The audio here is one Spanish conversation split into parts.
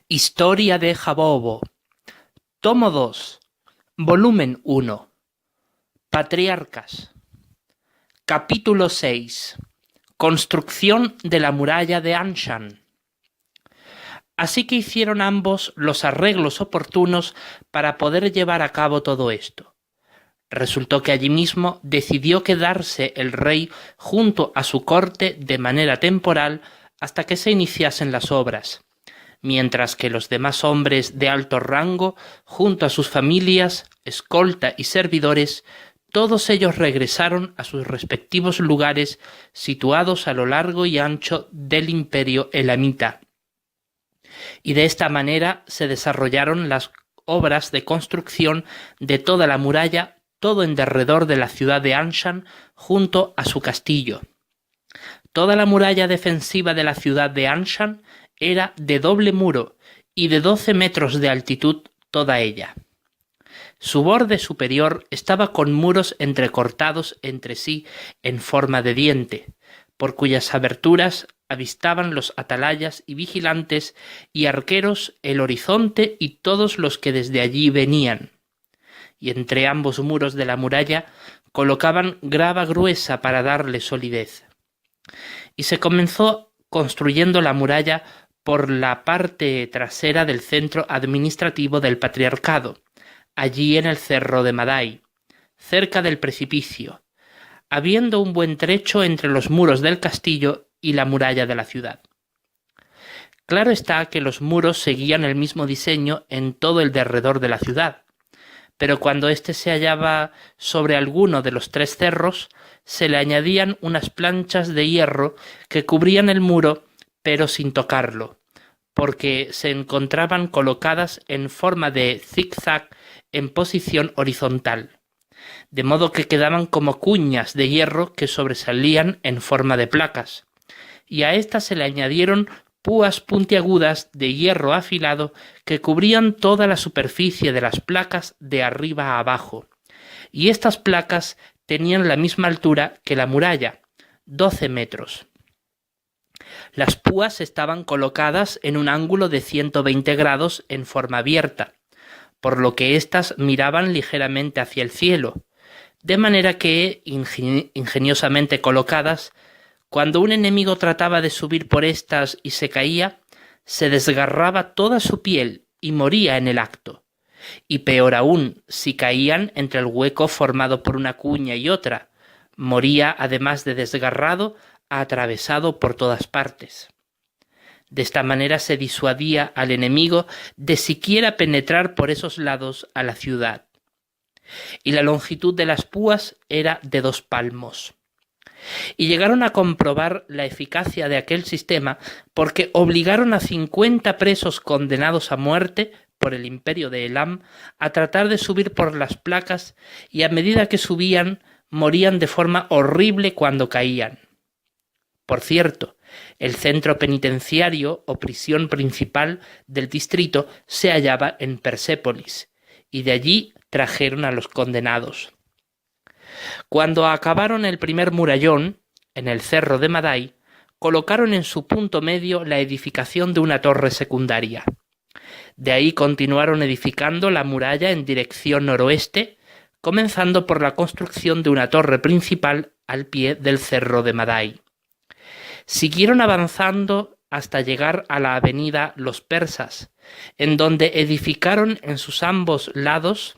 Historia de Jabobo. Tomo 2. Volumen 1. Patriarcas. Capítulo 6. Construcción de la muralla de Anshan. Así que hicieron ambos los arreglos oportunos para poder llevar a cabo todo esto. Resultó que allí mismo decidió quedarse el rey junto a su corte de manera temporal hasta que se iniciasen las obras, mientras que los demás hombres de alto rango, junto a sus familias, escolta y servidores, todos ellos regresaron a sus respectivos lugares situados a lo largo y ancho del imperio elamita. Y de esta manera se desarrollaron las obras de construcción de toda la muralla, todo en derredor de la ciudad de Anshan, junto a su castillo. Toda la muralla defensiva de la ciudad de Anshan era de doble muro y de 12 metros de altitud toda ella. Su borde superior estaba con muros entrecortados entre sí en forma de diente, por cuyas aberturas avistaban los atalayas y vigilantes y arqueros el horizonte y todos los que desde allí venían. Y entre ambos muros de la muralla colocaban grava gruesa para darle solidez. Y se comenzó construyendo la muralla por la parte trasera del centro administrativo del patriarcado, allí en el cerro de Madai, cerca del precipicio, habiendo un buen trecho entre los muros del castillo y la muralla de la ciudad. Claro está que los muros seguían el mismo diseño en todo el derredor de la ciudad, pero cuando éste se hallaba sobre alguno de los tres cerros, se le añadían unas planchas de hierro que cubrían el muro, pero sin tocarlo, porque se encontraban colocadas en forma de zigzag en posición horizontal, de modo que quedaban como cuñas de hierro que sobresalían en forma de placas, y a éstas se le añadieron púas puntiagudas de hierro afilado que cubrían toda la superficie de las placas de arriba a abajo, y estas placas tenían la misma altura que la muralla, 12 metros. Las púas estaban colocadas en un ángulo de 120 grados en forma abierta, por lo que éstas miraban ligeramente hacia el cielo, de manera que, ingeniosamente colocadas, cuando un enemigo trataba de subir por éstas y se caía, se desgarraba toda su piel y moría en el acto. Y peor aún, si caían entre el hueco formado por una cuña y otra, moría además de desgarrado, atravesado por todas partes. De esta manera se disuadía al enemigo de siquiera penetrar por esos lados a la ciudad. Y la longitud de las púas era de 2 palmos. Y llegaron a comprobar la eficacia de aquel sistema porque obligaron a 50 presos condenados a muerte por el imperio de Elam a tratar de subir por las placas, y a medida que subían morían de forma horrible cuando caían. Por cierto, el centro penitenciario o prisión principal del distrito se hallaba en Persépolis, y de allí trajeron a los condenados. Cuando acabaron el primer murallón, en el cerro de Madai, colocaron en su punto medio la edificación de una torre secundaria. De ahí continuaron edificando la muralla en dirección noroeste, comenzando por la construcción de una torre principal al pie del cerro de Madai. Siguieron avanzando hasta llegar a la avenida Los Persas, en donde edificaron en sus ambos lados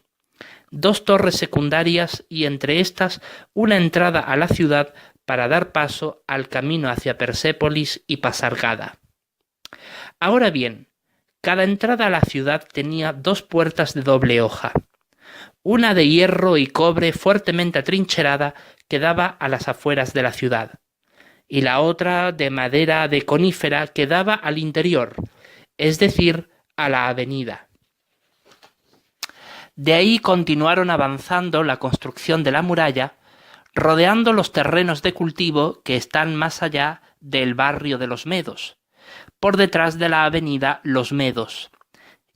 2 torres secundarias y entre estas una entrada a la ciudad para dar paso al camino hacia Persépolis y Pasargada. Ahora bien, cada entrada a la ciudad tenía 2 puertas de doble hoja, una de hierro y cobre fuertemente atrincherada que daba a las afueras de la ciudad, y la otra de madera de conífera que daba al interior, es decir, a la avenida. De ahí continuaron avanzando la construcción de la muralla, rodeando los terrenos de cultivo que están más allá del barrio de los Medos, por detrás de la avenida Los Medos,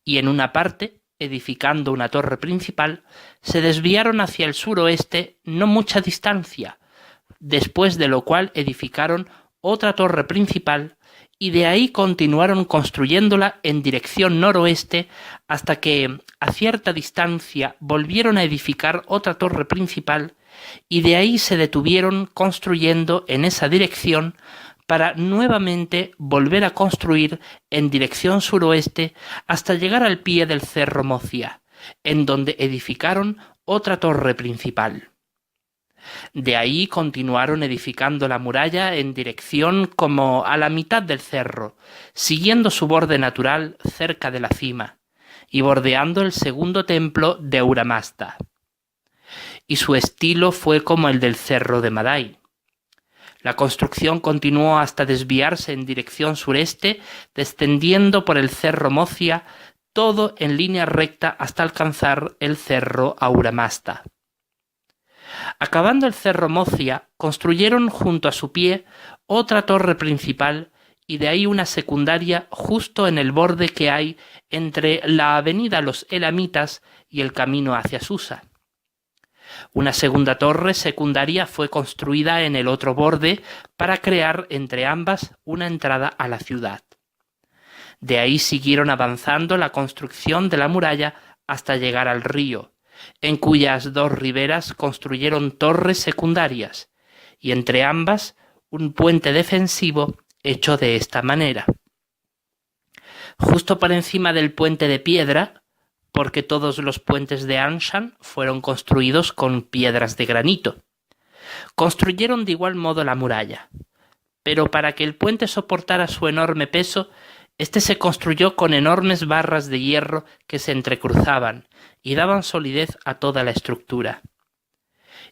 y en una parte, edificando una torre principal, se desviaron hacia el suroeste no mucha distancia, después de lo cual edificaron otra torre principal y de ahí continuaron construyéndola en dirección noroeste hasta que, a cierta distancia, volvieron a edificar otra torre principal y de ahí se detuvieron construyendo en esa dirección para nuevamente volver a construir en dirección suroeste hasta llegar al pie del Cerro Mocia, en donde edificaron otra torre principal. De ahí continuaron edificando la muralla en dirección como a la mitad del cerro, siguiendo su borde natural cerca de la cima, y bordeando el segundo templo de Ahura Mazda. Y su estilo fue como el del Cerro de Madai. La construcción continuó hasta desviarse en dirección sureste, descendiendo por el Cerro Mocia, todo en línea recta hasta alcanzar el Cerro Ahura Mazda. Acabando el Cerro Mocia, construyeron junto a su pie otra torre principal y de ahí una secundaria justo en el borde que hay entre la avenida Los Elamitas y el camino hacia Susa. Una segunda torre secundaria fue construida en el otro borde para crear entre ambas una entrada a la ciudad. De ahí siguieron avanzando la construcción de la muralla hasta llegar al río, en cuyas dos riberas construyeron torres secundarias, y entre ambas un puente defensivo hecho de esta manera. Justo por encima del puente de piedra, porque todos los puentes de Anshan fueron construidos con piedras de granito, construyeron de igual modo la muralla, pero para que el puente soportara su enorme peso, este se construyó con enormes barras de hierro que se entrecruzaban y daban solidez a toda la estructura.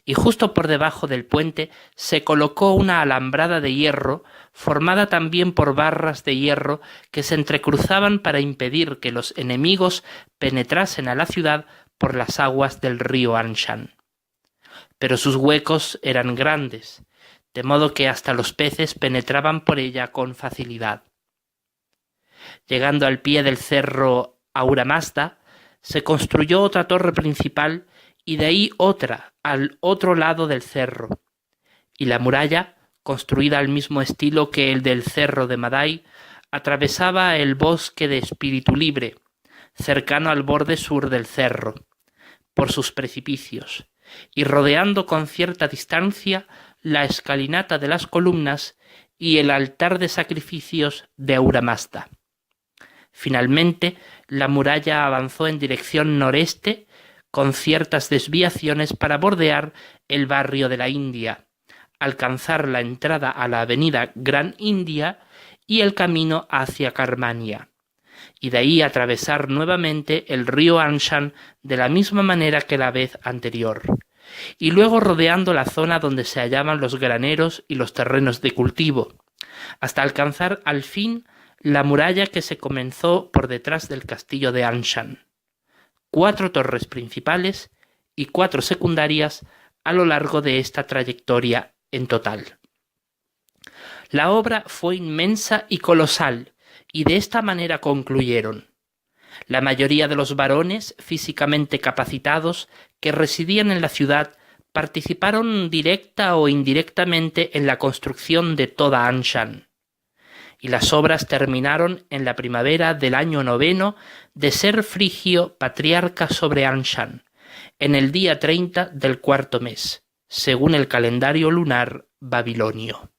Y justo por debajo del puente se colocó una alambrada de hierro formada también por barras de hierro que se entrecruzaban para impedir que los enemigos penetrasen a la ciudad por las aguas del río Anshan. Pero sus huecos eran grandes, de modo que hasta los peces penetraban por ella con facilidad. Llegando al pie del cerro Ahura Mazda, se construyó otra torre principal y de ahí otra al otro lado del cerro, y la muralla, construida al mismo estilo que el del Cerro de Madai, atravesaba el bosque de Espíritu Libre, cercano al borde sur del cerro, por sus precipicios, y rodeando con cierta distancia la escalinata de las columnas y el altar de sacrificios de Ahura Mazda. Finalmente, la muralla avanzó en dirección noreste con ciertas desviaciones para bordear el barrio de la India, alcanzar la entrada a la avenida Gran India y el camino hacia Karmania, y de ahí atravesar nuevamente el río Anshan de la misma manera que la vez anterior, y luego rodeando la zona donde se hallaban los graneros y los terrenos de cultivo, hasta alcanzar al fin la muralla que se comenzó por detrás del castillo de Anshan. 4 torres principales y 4 secundarias a lo largo de esta trayectoria en total. La obra fue inmensa y colosal, y de esta manera concluyeron. La mayoría de los varones físicamente capacitados que residían en la ciudad participaron directa o indirectamente en la construcción de toda Anshan, y las obras terminaron en la primavera del año 9 de Ser Frigio patriarca sobre Anshan, en el día 30 del 4º mes, según el calendario lunar babilonio.